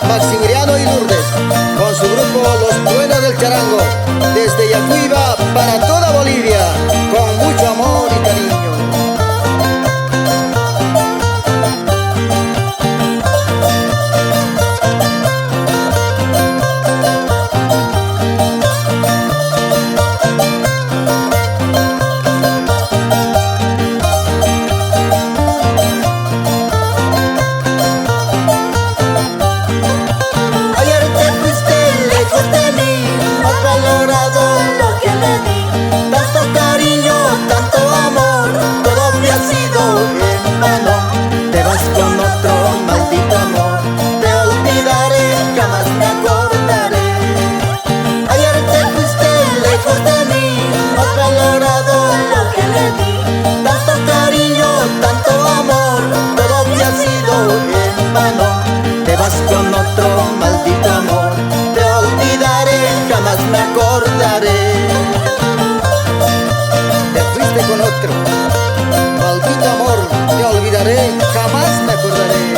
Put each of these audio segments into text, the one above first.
Maximiliano y Lourdes, con su grupo Los Truenos del Charango, desde Yacuiba para toda Bolivia, con mucho amor y cariño. Te vas con otro maldito amor, te olvidaré, jamás me acordaré. Te fuiste con otro maldito amor, te olvidaré, jamás me acordaré.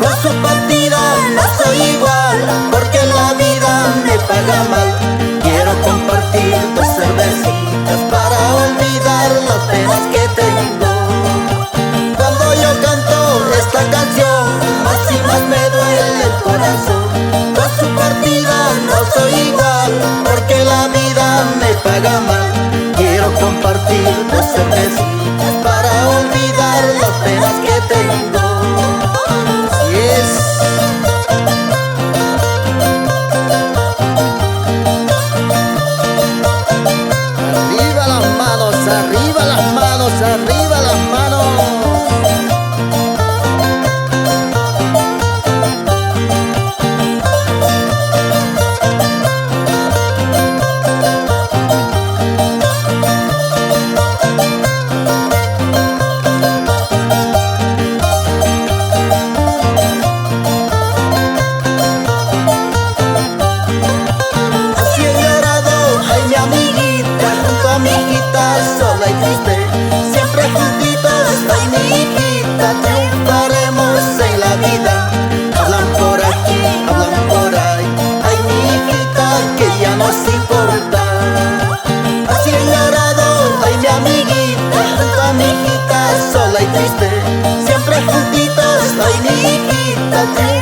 Con su partida no soy igual, porque la vida me paga mal. Quiero compartir dos cervecitas para olvidar las penas que tengo. Cuando yo canto esta canción, más y más me duele el corazón. Con su partida no soy igual, porque la vida me paga mal. Quiero compartir dos cervecitas para olvidar las penas que tengo. Arriba las manos, arriba las manos, arriba las manos. Sola y triste, siempre juntitos, ay mi hijita, triunfaremos en la vida. Hablan por aquí, hablan por ahí, ay mi hijita, que ya nos importa. Así he llorado, ay mi amiguita, junto a mi hijita, sola y triste, siempre juntitos, ay mi hijita, triunfaremos.